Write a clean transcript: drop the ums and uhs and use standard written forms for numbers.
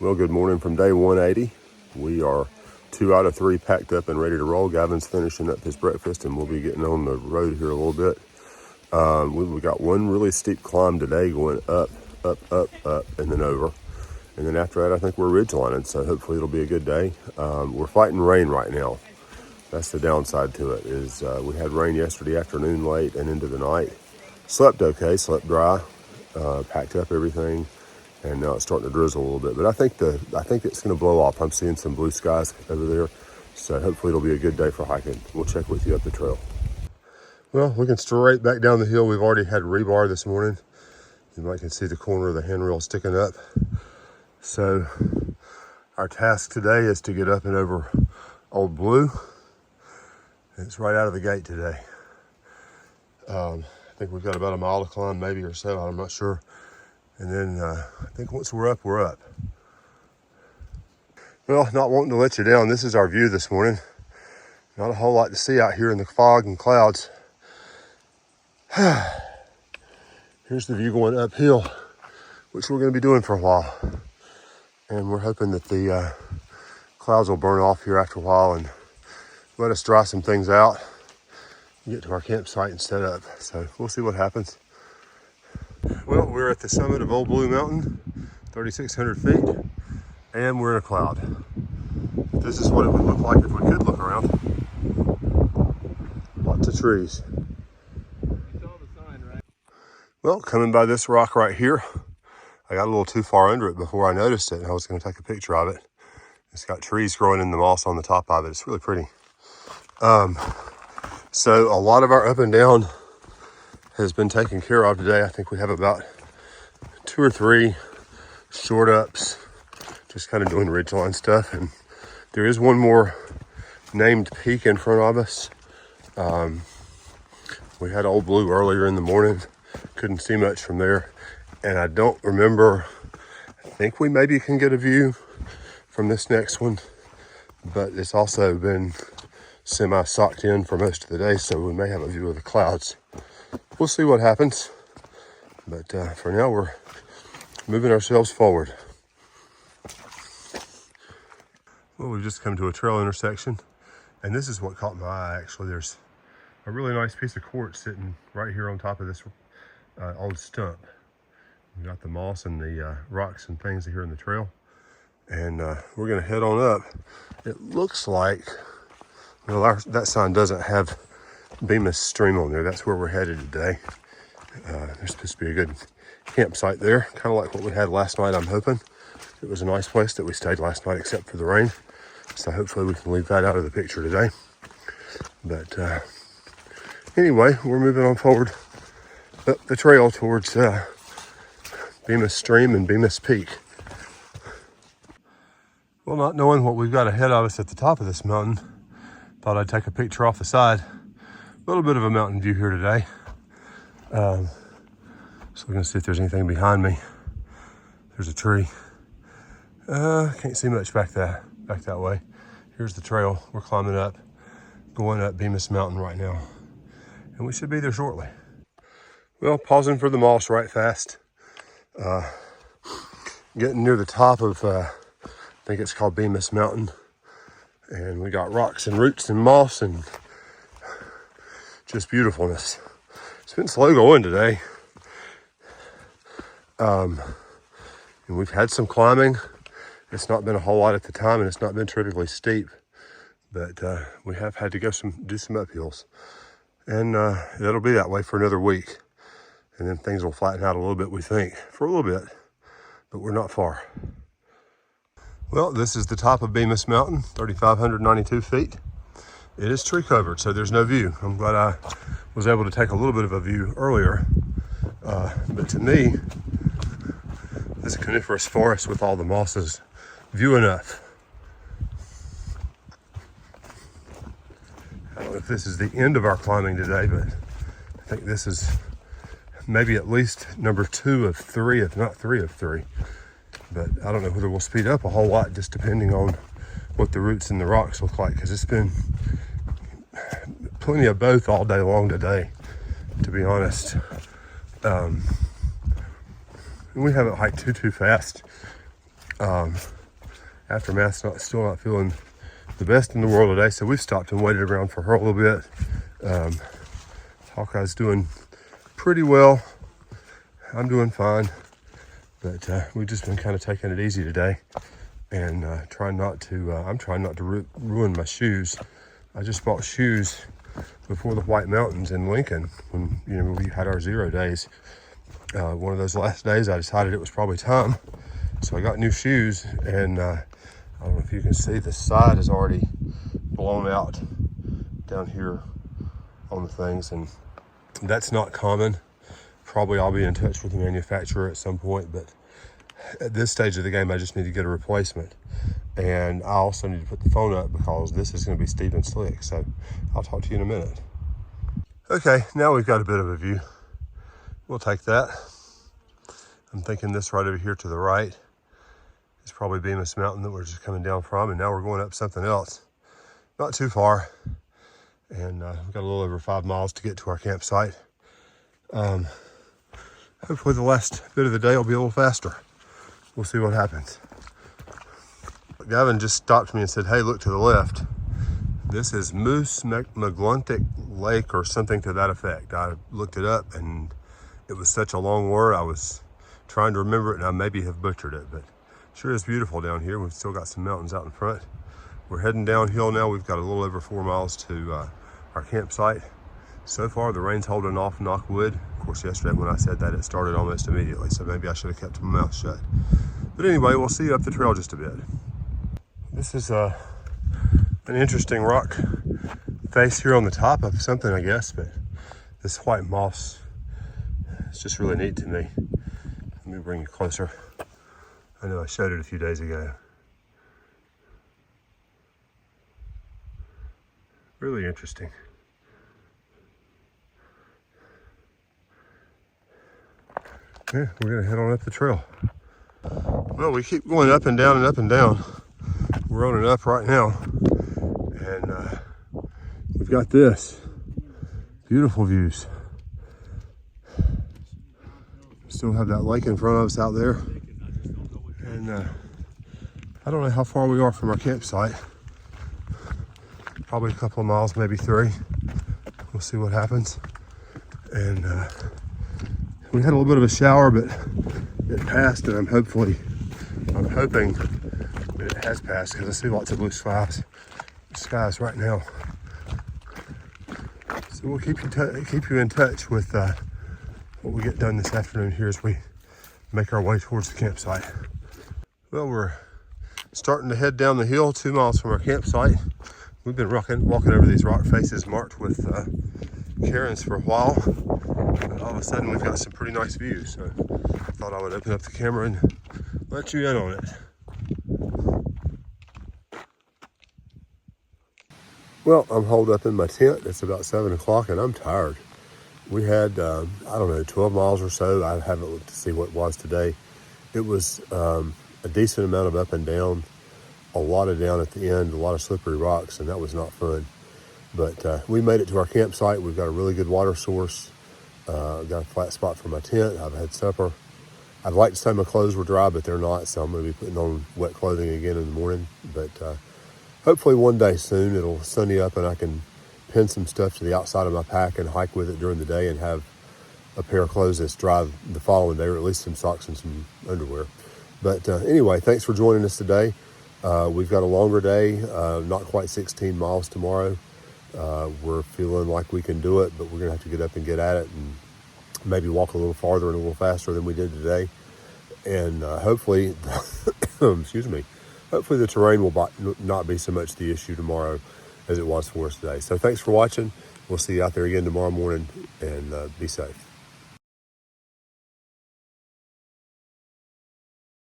Well, good morning from day 180. We are 2 out of 3 packed up and ready to roll. Gavin's finishing up his breakfast and we'll be getting on the road here a little bit. We got one really steep climb today going up, and then over. And then after that, I think we're ridgelining, so hopefully it'll be a good day. We're fighting rain right now. That's the downside to it, is we had rain yesterday afternoon late and into the night. Slept okay, slept dry, packed up everything. And now it's starting to drizzle a little bit. But I think it's going to blow off. I'm seeing some blue skies over there. So hopefully it'll be a good day for hiking. We'll check with you up the trail. Well, looking straight back down the hill. We've already had rebar this morning. You might can see the corner of the handrail sticking up. So our task today is to get up and over Old Blue. It's right out of the gate today. I think we've got about a mile to climb, maybe or so. I'm not sure. And then I think once we're up, we're up. Well, not wanting to let you down, this is our view this morning. Not a whole lot to see out here in the fog and clouds. Here's the view going uphill, which we're going to be doing for a while. And we're hoping that the clouds will burn off here after a while and let us dry some things out and get to our campsite and set up. So we'll see what happens. Well, we're at the summit of Old Blue Mountain, 3,600 feet, and we're in a cloud. This is what it would look like if we could look around. Lots of trees. You saw the sign, right? Well, coming by this rock right here, I got a little too far under it before I noticed it, and I was going to take a picture of it. It's got trees growing in the moss on the top of it. It's really pretty. So a lot of our up and down has been taken care of today. I think we have about 2 or 3 short ups, just kind of doing ridgeline stuff. And there is one more named peak in front of us. We had Old Blue earlier in the morning. Couldn't see much from there. And I don't remember, I think we maybe can get a view from this next one, but it's also been semi-socked in for most of the day, so we may have a view of the clouds. We'll see what happens, but for now we're moving ourselves forward. Well, we've just come to a trail intersection, and this is what caught my eye actually. There's a really nice piece of quartz sitting right here on top of this old stump. We've got the moss and the rocks and things here in the trail, and we're going to head on up. It looks like, well, that sign doesn't have Beamus stream on there. That's where we're headed today. There's supposed to be a good campsite there, kind of like what we had last night, I'm hoping. It was a nice place that we stayed last night except for the rain, so hopefully we can leave that out of the picture today. But anyway, we're moving on forward up the trail towards Beamus Stream and Beamus Peak. Well, not knowing what we've got ahead of us at the top of this mountain, thought I'd take a picture off the side. A little bit of a mountain view here today. So we're gonna see if there's anything behind me. There's a tree. Can't see much back that way. Here's the trail. We're climbing up, going up Beamus Mountain right now. And we should be there shortly. Well, pausing for the moss right fast. Getting near the top of, I think it's called Beamus Mountain. And we got rocks and roots and moss and just beautifulness. It's been slow going today. And we've had some climbing. It's not been a whole lot at the time, and it's not been terribly steep, but we have had to do some uphills. And it'll be that way for another week. And then things will flatten out a little bit, we think, for a little bit, but we're not far. Well, this is the top of Beamus Mountain, 3,592 feet. It is tree covered, so there's no view. I'm glad I was able to take a little bit of a view earlier. But to me, this coniferous forest with all the mosses, view enough. I don't know if this is the end of our climbing today, but I think this is maybe at least number 2 of 3, if not 3 of 3. But I don't know whether we'll speed up a whole lot, just depending on what the roots and the rocks look like, because it's been plenty of both all day long today, to be honest. We haven't hiked too fast. Aftermath's still not feeling the best in the world today, so we've stopped and waited around for her a little bit. Hawkeye's doing pretty well. I'm doing fine, but we've just been kind of taking it easy today and trying not to. I'm trying not to ruin my shoes. I just bought shoes before the White Mountains in Lincoln when we had our 0 days. One of those last days, I decided it was probably time, so I got new shoes, and I don't know if you can see, the side is already blown out down here on the things, and that's not common. Probably I'll be in touch with the manufacturer at some point, but at this stage of the game, I just need to get a replacement. And I also need to put the phone up because this is going to be steep and slick. So I'll talk to you in a minute. Okay, now we've got a bit of a view. We'll take that. I'm thinking this right over here to the right is probably Beamus Mountain that we're just coming down from. And now we're going up something else. Not too far. And we've got a little over 5 miles to get to our campsite. Hopefully the last bit of the day will be a little faster. We'll see what happens. Gavin just stopped me and said, hey, look to the left. This is Moose McGluntic Lake or something to that effect. I looked it up and it was such a long word. I was trying to remember it and I maybe have butchered it, but sure is beautiful down here. We've still got some mountains out in front. We're heading downhill now. We've got a little over 4 miles to our campsite. So far, the rain's holding off, knock wood. Of course, yesterday when I said that, it started almost immediately, so maybe I should have kept my mouth shut. But anyway, we'll see you up the trail just a bit. This is an interesting rock face here on the top of something, I guess, but this white moss is just really neat to me. Let me bring you closer. I know I showed it a few days ago. Really interesting. Yeah, we're gonna head on up the trail. Well, we keep going up and down and up and down. We're on it up right now, and we've got this beautiful views. Still have that lake in front of us out there, and I don't know how far we are from our campsite. Probably a couple of miles, maybe 3. We'll see what happens. And we had a little bit of a shower, but it passed, and I'm hoping that it has passed because I see lots of blue skies right now. So we'll keep you in touch with what we get done this afternoon here as we make our way towards the campsite. Well, we're starting to head down the hill 2 miles from our campsite. We've been walking over these rock faces marked with cairns for a while. But all of a sudden we've got some pretty nice views. So I thought I would open up the camera and let you in on it. Well, I'm holed up in my tent. It's about 7 o'clock and I'm tired. We had, I don't know, 12 miles or so. I haven't looked to see what it was today. It was a decent amount of up and down, a lot of down at the end, a lot of slippery rocks, and that was not fun. But we made it to our campsite. We've got a really good water source. Got a flat spot for my tent. I've had supper. I'd like to say my clothes were dry, but they're not, so I'm going to be putting on wet clothing again in the morning. But hopefully one day soon it'll sunny up and I can pin some stuff to the outside of my pack and hike with it during the day and have a pair of clothes that's dry the following day, or at least some socks and some underwear. But anyway, thanks for joining us today. We've got a longer day, not quite 16 miles tomorrow. We're feeling like we can do it, but we're going to have to get up and get at it and maybe walk a little farther and a little faster than we did today. And hopefully, excuse me, hopefully the terrain will not be so much the issue tomorrow as it was for us today. So thanks for watching. We'll see you out there again tomorrow morning, and be safe.